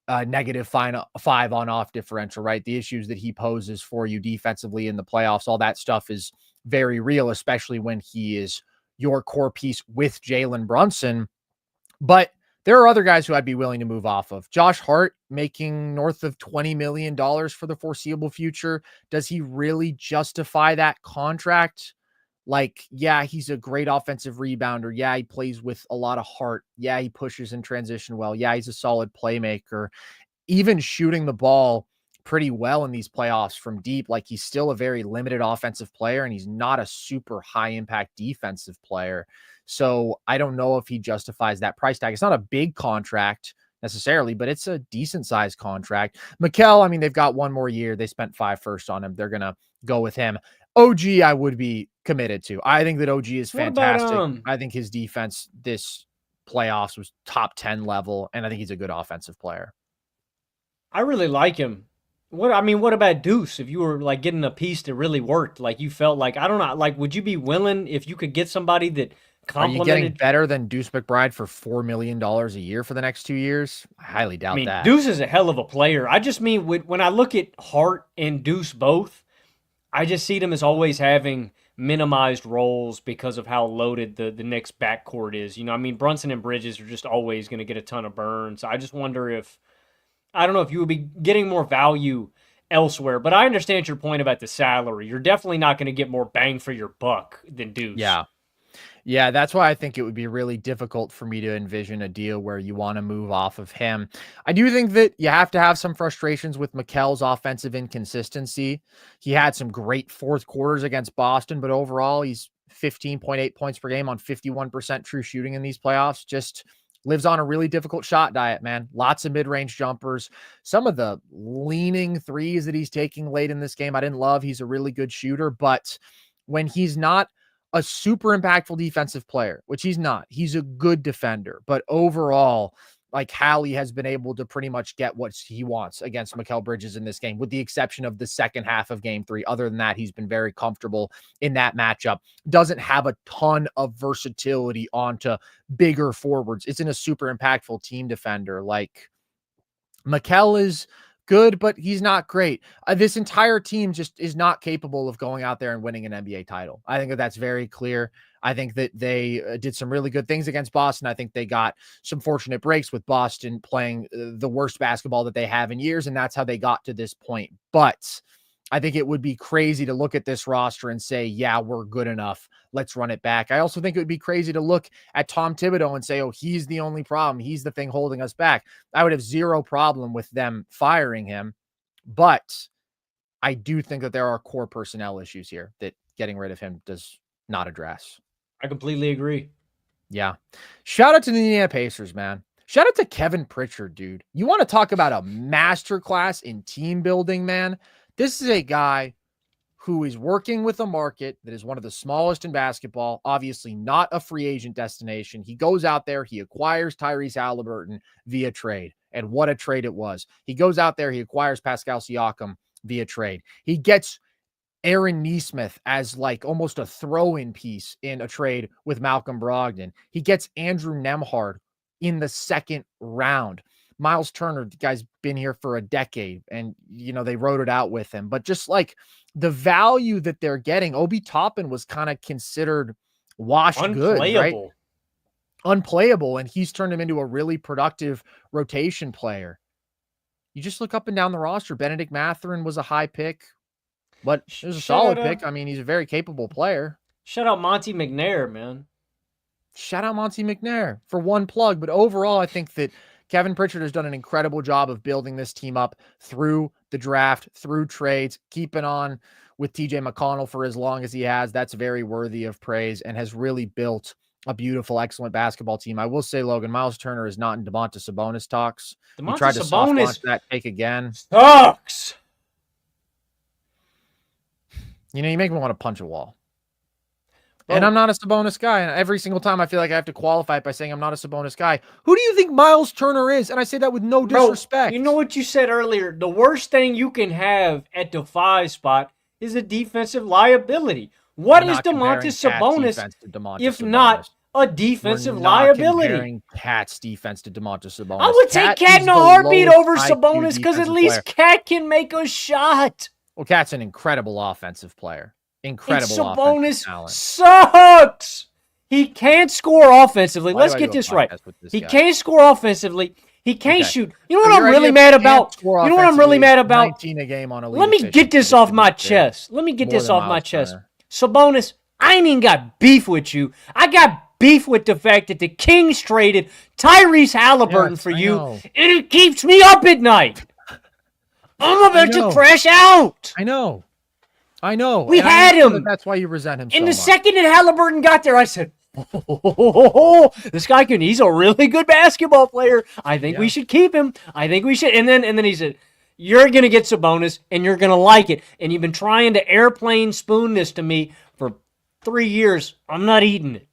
-5 on-off differential, right? The issues that he poses for you defensively in the playoffs, all that stuff is very real, especially when he is your core piece with Jalen Brunson. But there are other guys who I'd be willing to move off of. Josh Hart making north of $20 million for the foreseeable future. Does he really justify that contract? Like, yeah, he's a great offensive rebounder. Yeah, he plays with a lot of heart. Yeah, he pushes in transition well. Yeah, he's a solid playmaker. Even shooting the ball pretty well in these playoffs from deep. Like, he's still a very limited offensive player, and he's not a super high impact defensive player. So I don't know if he justifies that price tag. It's not a big contract necessarily, but it's a decent sized contract. Mikal, I mean, they've got one more year. They spent 5 first on him. They're going to go with him. OG, I would be committed to. I think that OG is fantastic. I think his defense this playoffs was top 10 level, and I think he's a good offensive player. I really like him. What about Deuce? If you were like getting a piece that really worked, like you felt like, I don't know, like, would you be willing, if you could get somebody that Are you getting Complimented. better than Deuce McBride for $4 million a year for the next 2 years? I highly I doubt mean, that. Deuce is a hell of a player. I just mean when I look at Hart and Deuce both, I just see them as always having minimized roles because of how loaded the Knicks backcourt is. I mean, Brunson and Bridges are just always going to get a ton of burns. I just wonder if, I don't know if you would be getting more value elsewhere, but I understand your point about the salary. You're definitely not going to get more bang for your buck than Deuce. Yeah. Yeah, that's why I think it would be really difficult for me to envision a deal where you want to move off of him. I do think that you have to have some frustrations with Mikal's offensive inconsistency. He had some great fourth quarters against Boston, but overall he's 15.8 points per game on 51% true shooting in these playoffs. Just lives on a really difficult shot diet, man. Lots of mid-range jumpers. Some of the leaning threes that he's taking late in this game, I didn't love. He's a really good shooter, but when he's not a super impactful defensive player, which he's not. He's a good defender, but overall, like Hali has been able to pretty much get what he wants against Mikal Bridges in this game, with the exception of the second half of game 3. Other than that, he's been very comfortable in that matchup. Doesn't have a ton of versatility onto bigger forwards. Isn't a super impactful team defender. Like Mikal is good, but he's not great. This entire team just is not capable of going out there and winning an NBA title. I think that that's very clear. I think that they did some really good things against Boston. I think they got some fortunate breaks with Boston playing the worst basketball that they have in years, and that's how they got to this point. But I think it would be crazy to look at this roster and say, yeah, we're good enough. Let's run it back. I also think it would be crazy to look at Tom Thibodeau and say, oh, he's the only problem. He's the thing holding us back. I would have zero problem with them firing him. But I do think that there are core personnel issues here that getting rid of him does not address. I completely agree. Yeah. Shout out to the Indiana Pacers, man. Shout out to Kevin Pritchard, dude. You want to talk about a masterclass in team building, man? This is a guy who is working with a market that is one of the smallest in basketball, obviously not a free agent destination. He goes out there, he acquires Tyrese Haliburton via trade, and what a trade it was. He goes out there, he acquires Pascal Siakam via trade. He gets Aaron Nesmith as like almost a throw-in piece in a trade with Malcolm Brogdon. He gets Andrew Nembhard in the second round. Miles Turner, the guy's been here for a decade, and, they wrote it out with him. But just like the value that they're getting, Obi Toppin was kind of considered washed goods, right? Unplayable, and he's turned him into a really productive rotation player. You just look up and down the roster. Benedict Mathurin was a high pick, but it was a solid pick. I mean, he's a very capable player. Shout out Monty McNair, man. Shout out Monty McNair for one plug. But overall, I think that Kevin Pritchard has done an incredible job of building this team up through the draft, through trades, keeping on with TJ McConnell for as long as he has. That's very worthy of praise, and has really built a beautiful, excellent basketball team. I will say, Logan, Miles Turner is not in Domantas Sabonis talks. He tried to soft launch that take again. Sucks. You make me want to punch a wall. And I'm not a Sabonis guy. And every single time I feel like I have to qualify it by saying I'm not a Sabonis guy. Who do you think Miles Turner is? And I say that with no disrespect. Bro, you know what you said earlier? The worst thing you can have at the 5 spot is a defensive liability. What is Domantas Sabonis if not a defensive liability? Comparing Cat's defense to Domantas Sabonis. I would take Cat in a heartbeat over Sabonis because at least Cat can make a shot. Well, Cat's an incredible offensive player. Incredible. And Sabonis sucks. He can't score offensively. Let's get this right. He can't score offensively. He can't shoot. You know what I'm really mad about? You know what I'm really mad about? 19 a game on a Let me get this off my chest. Let me get this off my chest. Sabonis, I ain't even got beef with you. I got beef with the fact that the Kings traded Tyrese Haliburton for you, and it keeps me up at night. I'm about to crash out. I know. We had him. That's why you resent him so much. And the second that Haliburton got there, I said, this guy he's a really good basketball player. I think we should keep him. I think we should. And then he said, you're going to get Sabonis, and you're going to like it. And you've been trying to airplane spoon this to me for 3 years. I'm not eating it.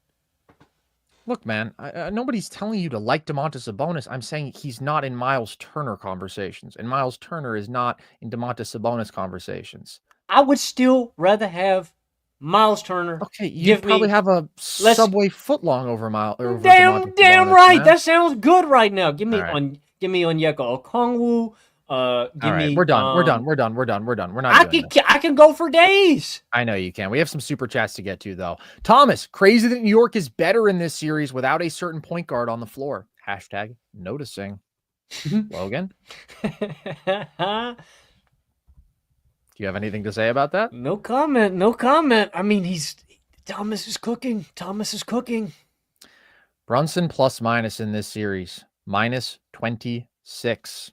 Look, man, nobody's telling you to like Domantas Sabonis. I'm saying he's not in Miles Turner conversations, and Miles Turner is not in Domantas Sabonis conversations. I would still rather have Miles Turner. Okay, you Give probably me have a let's Subway footlong over DeMonte damn Sabonis, right. man. That sounds good right now. All right. Give me Onyeka Okongwu. All Give right. me We're done. We're not doing this. I can go for days. I know you can. We have some super chats to get to, though. Thomas, crazy that New York is better in this series without a certain point guard on the floor. Hashtag noticing. Logan, do you have anything to say about that? No comment. No comment. I mean, Thomas is cooking. Brunson plus minus in this series, minus 26.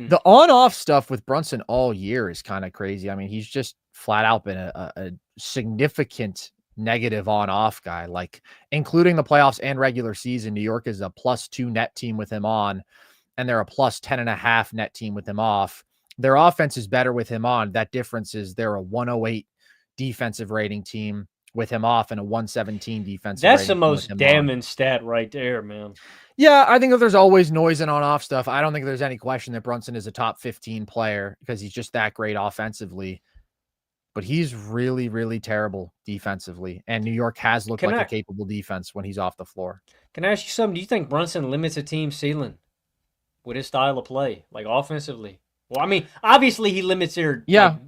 The on-off stuff with Brunson all year is kind of crazy. I mean, he's just flat out been a significant negative on-off guy, like including the playoffs and regular season. New York is a +2 net team with him on, and they're a +10.5 net team with him off. Their offense is better with him on. That difference is they're a 108 defensive rating team with him off and a 117 defensive rating. That's the most damning stat right there, man. Yeah, I think that there's always noise and on-off stuff. I don't think there's any question that Brunson is a top 15 player because he's just that great offensively. But he's really, really terrible defensively. And New York has looked like a capable defense when he's off the floor. Can I ask you something? Do you think Brunson limits a team's ceiling with his style of play, like offensively? Well, I mean, obviously he limits their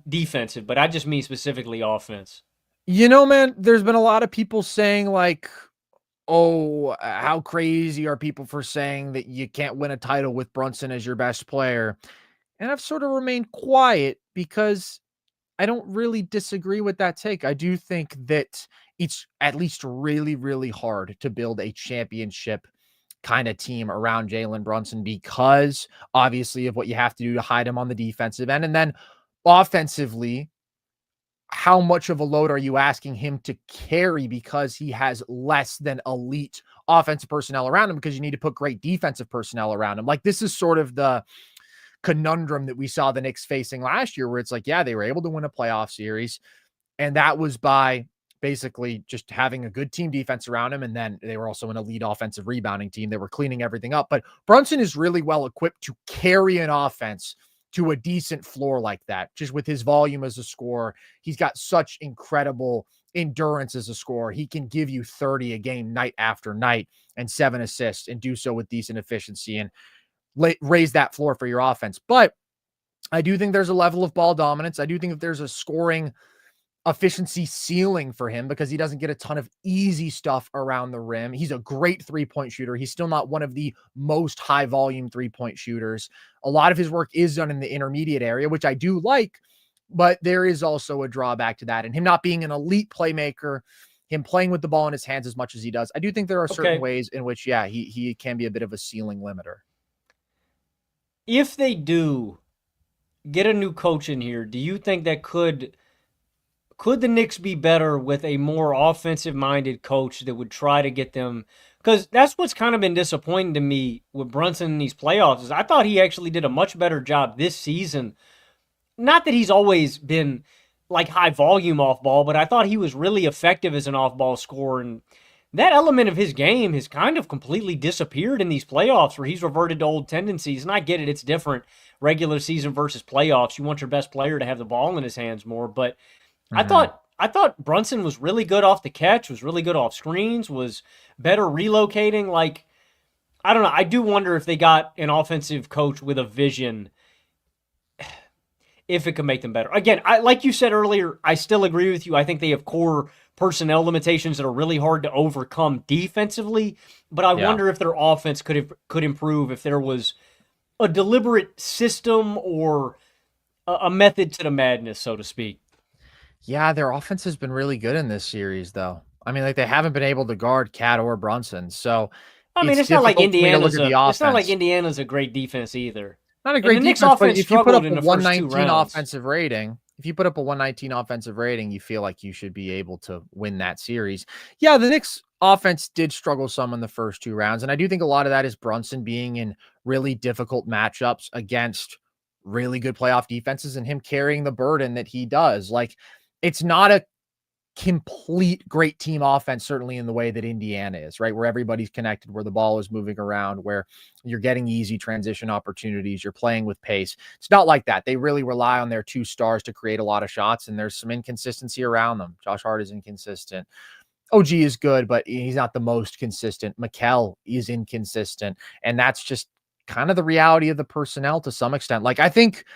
defensive, but I just mean specifically offense. You know, man, there's been a lot of people saying like, oh, how crazy are people for saying that you can't win a title with Brunson as your best player? And I've sort of remained quiet because I don't really disagree with that take. I do think that it's at least really, really hard to build a championship kind of team around Jalen Brunson because obviously of what you have to do to hide him on the defensive end. And then offensively, how much of a load are you asking him to carry because he has less than elite offensive personnel around him because you need to put great defensive personnel around him. Like this is sort of the conundrum that we saw the Knicks facing last year where it's like, yeah, they were able to win a playoff series and that was by basically just having a good team defense around him. And then they were also an elite offensive rebounding team. They were cleaning everything up, but Brunson is really well equipped to carry an offense to a decent floor like that, just with his volume as a scorer. He's got such incredible endurance as a scorer. He can give you 30 a game night after night and 7 assists and do so with decent efficiency and raise that floor for your offense. But I do think there's a level of ball dominance. I do think that there's a scoring efficiency ceiling for him because he doesn't get a ton of easy stuff around the rim. He's a great 3-point shooter. He's still not one of the most high volume 3-point shooters. A lot of his work is done in the intermediate area, which I do like, but there is also a drawback to that. And him not being an elite playmaker, him playing with the ball in his hands as much as he does, I do think there are certain ways in which, yeah, he can be a bit of a ceiling limiter. If they do get a new coach in here, do you think that could the Knicks be better with a more offensive-minded coach that would try to get them? Because that's what's kind of been disappointing to me with Brunson in these playoffs is I thought he actually did a much better job this season. Not that he's always been like high volume off ball, but I thought he was really effective as an off-ball scorer. And that element of his game has kind of completely disappeared in these playoffs where he's reverted to old tendencies. And I get it, it's different. Regular season versus playoffs. You want your best player to have the ball in his hands more, but I thought Brunson was really good off the catch, was really good off screens, was better relocating. Like, I don't know. I do wonder if they got an offensive coach with a vision, if it could make them better. Again, like you said earlier, I still agree with you. I think they have core personnel limitations that are really hard to overcome defensively, but I wonder if their offense could improve if there was a deliberate system or a method to the madness, so to speak. Yeah, their offense has been really good in this series, though. I mean, like they haven't been able to guard Cat or Brunson. So I mean, it's not like Indiana's a great defense either. Not a great defense, but if you put up a 119 offensive rating, you feel like you should be able to win that series. Yeah, the Knicks offense did struggle some in the first 2 rounds, and I do think a lot of that is Brunson being in really difficult matchups against really good playoff defenses and him carrying the burden that he does. Like, it's not a complete great team offense, certainly in the way that Indiana is, right? Where everybody's connected, where the ball is moving around, where you're getting easy transition opportunities, you're playing with pace. It's not like that. They really rely on their 2 stars to create a lot of shots, and there's some inconsistency around them. Josh Hart is inconsistent. OG is good, but he's not the most consistent. Mikal is inconsistent, and that's just kind of the reality of the personnel to some extent. Like, I think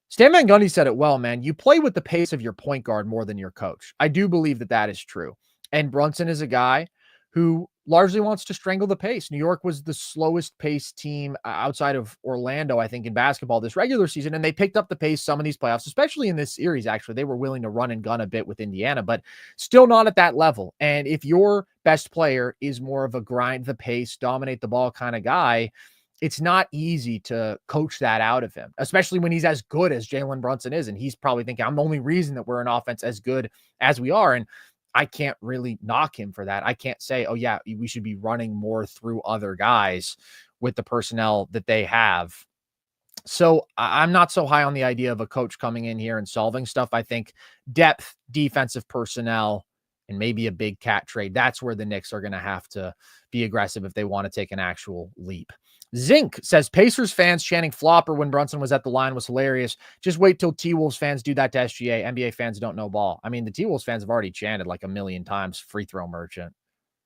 Stan Van Gundy said it well, man. You play with the pace of your point guard more than your coach. I do believe that that is true. And Brunson is a guy who largely wants to strangle the pace. New York was the slowest paced team outside of Orlando, I think, in basketball this regular season. And they picked up the pace some of these playoffs, especially in this series. Actually, they were willing to run and gun a bit with Indiana, but still not at that level. And if your best player is more of a grind the pace, dominate the ball kind of guy, it's not easy to coach that out of him, especially when he's as good as Jalen Brunson is. And he's probably thinking, I'm the only reason that we're an offense as good as we are. And I can't really knock him for that. I can't say, oh yeah, we should be running more through other guys with the personnel that they have. So I'm not so high on the idea of a coach coming in here and solving stuff. I think depth, defensive personnel, and maybe a big cat trade. That's where the Knicks are going to have to be aggressive if they want to take an actual leap. Zinc says Pacers fans chanting flopper when Brunson was at the line was hilarious. Just wait till T-Wolves fans do that to SGA. NBA fans don't know ball. I mean, the T-Wolves fans have already chanted like a million times free throw merchant.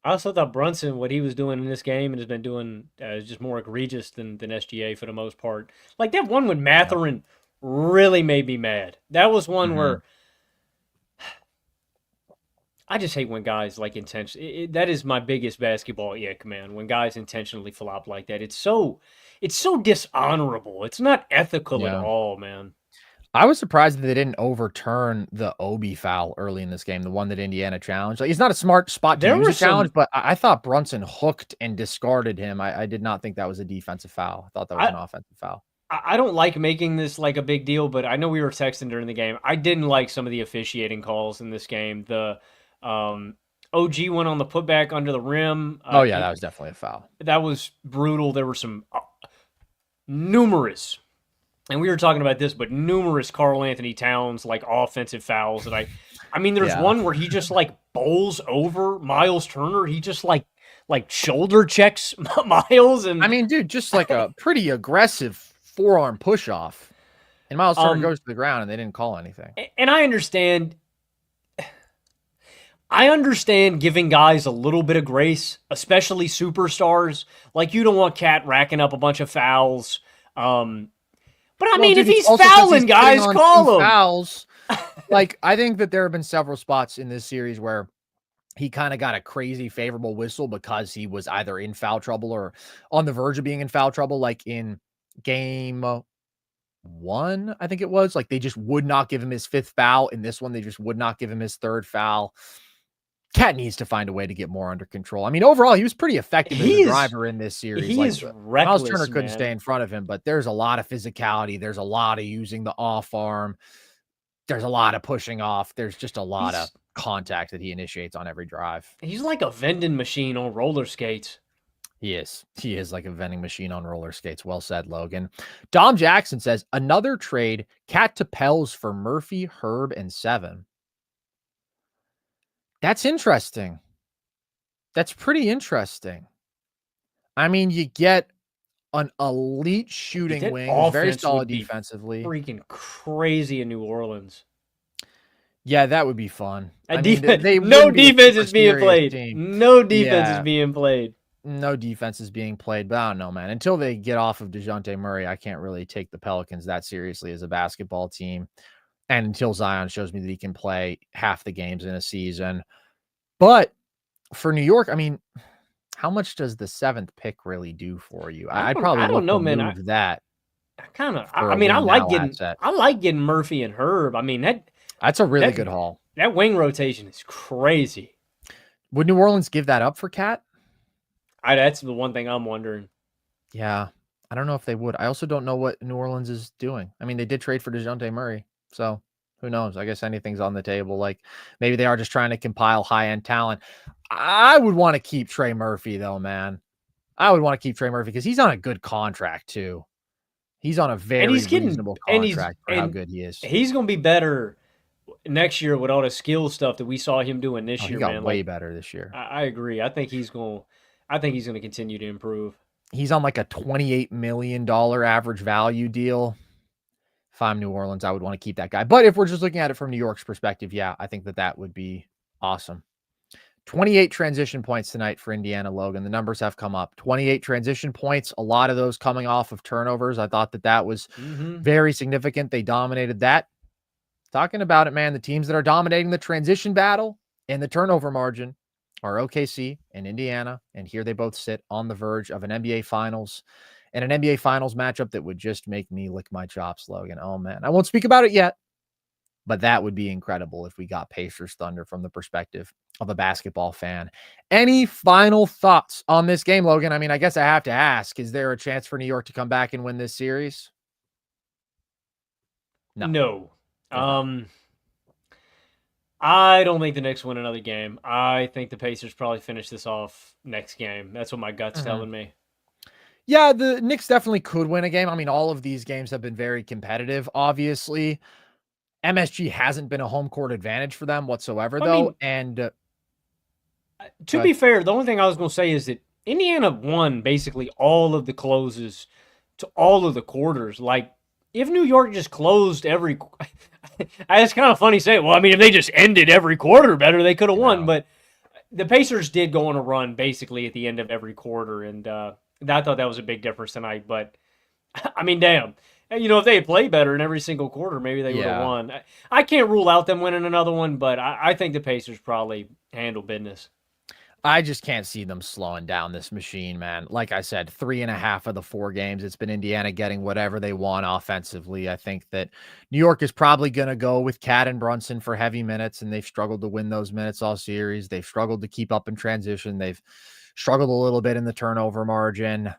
I also thought Brunson, what he was doing in this game and has been doing is just more egregious than SGA for the most part. Like that one with Mathurin really made me mad. That was one where I just hate when guys like intentionally. That is my biggest basketball ick, man. When guys intentionally flop like that, it's so dishonorable. It's not ethical at all, man. I was surprised that they didn't overturn the Obi foul early in this game, the one that Indiana challenged. Like, it's not a smart spot to use a challenge, but I thought Brunson hooked and discarded him. I did not think that was a defensive foul. I thought that was an offensive foul. I don't like making this like a big deal, but I know we were texting during the game. I didn't like some of the officiating calls in this game. The OG went on the putback under the rim. Oh yeah, that was definitely a foul. That was brutal. There were some numerous, and we were talking about this, but numerous Karl-Anthony Towns like offensive fouls that I mean, there's one where he just like bowls over Miles Turner. He just like shoulder checks Miles, and I mean, dude, just like a pretty aggressive forearm push off, and Miles Turner goes to the ground, and they didn't call anything. And I understand. I understand giving guys a little bit of grace, especially superstars. Like, you don't want Cat racking up a bunch of fouls. But I mean, if he's fouling guys, call him. Fouls. Like, I think that there have been several spots in this series where he kind of got a crazy favorable whistle because he was either in foul trouble or on the verge of being in foul trouble. Like in game 1, I think it was. Like, they just would not give him his 5th foul. In this one, they just would not give him his 3rd foul. Cat needs to find a way to get more under control. I mean, overall, he was pretty effective as a driver in this series. He is reckless, Miles Turner couldn't stay in front of him, but there's a lot of physicality. There's a lot of using the off arm. There's a lot of pushing off. There's just a lot of contact that he initiates on every drive. He's like a vending machine on roller skates. He is. He is like a vending machine on roller skates. Well said, Logan. Dom Jackson says, another trade, Cat to Pels for Murphy, Herb, and 7. That's interesting. That's pretty interesting. I mean, you get an elite shooting wing, very solid defensively. Freaking crazy in New Orleans. Yeah, that would be fun. No defense is being played. No defense is being played. No defense is being played, but I don't know, man. Until they get off of DeJounte Murray, I can't really take the Pelicans that seriously as a basketball team. And until Zion shows me that he can play half the games in a season. But for New York, I mean, how much does the 7th pick really do for you? I'd probably don't know, man. Move that. I like getting Murphy and Herb. I mean, that's a really good haul. That wing rotation is crazy. Would New Orleans give that up for Cat? That's the one thing I'm wondering. Yeah, I don't know if they would. I also don't know what New Orleans is doing. I mean, they did trade for DeJounte Murray, so who knows? I guess anything's on the table. Like, maybe they are just trying to compile high-end talent. I would want to keep Trey Murphy, though, man. I would want to keep Trey Murphy because he's on a good contract, too. He's on a very reasonable contract for how good he is. He's going to be better. next year with all the skill stuff that we saw him doing this Oh, he year, got man. way Like, better this year. I agree. I think he's going to continue to improve. He's on like a $28 million average value deal. If I'm New Orleans, I would want to keep that guy. But if we're just looking at it from New York's perspective, yeah, I think that would be awesome. 28 transition points tonight for Indiana, Logan. The numbers have come up. 28 transition points, a lot of those coming off of turnovers. I thought that was very significant. They dominated that. Talking about it, man, the teams that are dominating the transition battle and the turnover margin are OKC and Indiana, and here they both sit on the verge of an NBA Finals and an NBA Finals matchup that would just make me lick my chops, Logan. Oh, man. I won't speak about it yet, but that would be incredible if we got Pacers Thunder from the perspective of a basketball fan. Any final thoughts on this game, Logan? I mean, I guess I have to ask, is there a chance for New York to come back and win this series? No. I don't think the Knicks win another game. I think the Pacers probably finish this off next game. That's what my gut's telling me. Yeah, the Knicks definitely could win a game. I mean, all of these games have been very competitive, obviously. MSG hasn't been a home court advantage for them whatsoever, though. And to be fair, the only thing I was going to say is that Indiana won basically all of the closes to all of the quarters. Like, if New York just closed every... It's kind of funny saying, well, I mean, if they just ended every quarter better, they could have won. But the Pacers did go on a run basically at the end of every quarter, and I thought that was a big difference tonight. But, I mean, damn. You know, if they had played better in every single quarter, maybe they would have won. I can't rule out them winning another one, but I think the Pacers probably handle business. I just can't see them slowing down this machine, man. Like I said, 3.5 of the 4 games, it's been Indiana getting whatever they want offensively. I think that New York is probably going to go with Cat and Brunson for heavy minutes, and they've struggled to win those minutes all series. They've struggled to keep up in transition. They've struggled a little bit in the turnover margin.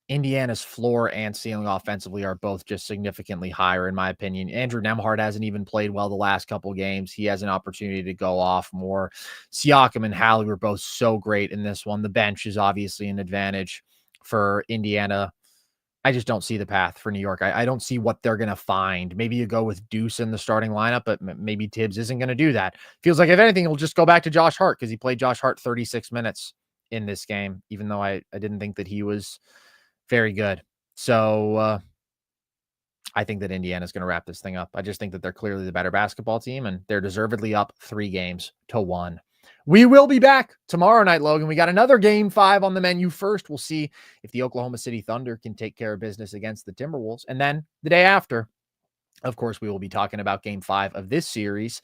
Indiana's floor and ceiling offensively are both just significantly higher, in my opinion. Andrew Nembhard hasn't even played well the last couple games. He has an opportunity to go off more. Siakam and Hali were both so great in this one. The bench is obviously an advantage for Indiana. I just don't see the path for New York. I don't see what they're going to find. Maybe you go with Deuce in the starting lineup, but maybe Tibbs isn't going to do that. Feels like, if anything, it'll just go back to Josh Hart, because he played Josh Hart 36 minutes in this game, even though I didn't think that he was very good. So I think that Indiana's going to wrap this thing up. I just think that they're clearly the better basketball team, and they're deservedly up 3-1. We will be back tomorrow night, Logan. We got another Game 5 on the menu. First, we'll see if the Oklahoma City Thunder can take care of business against the Timberwolves. And then the day after, of course, we will be talking about Game 5 of this series.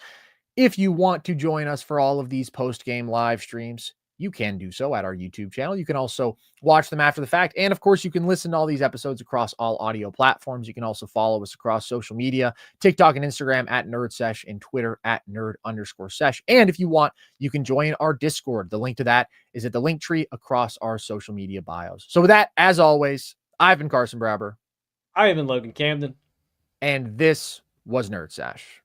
If you want to join us for all of these post-game live streams, you can do so at our YouTube channel. You can also watch them after the fact. And of course, you can listen to all these episodes across all audio platforms. You can also follow us across social media, TikTok and Instagram at NerdSesh, and Twitter at @nerd_sesh. And if you want, you can join our Discord. The link to that is at the link tree across our social media bios. So with that, as always, I've been Carson Brabber. I have been Logan Camden. And this was Nerd Sesh.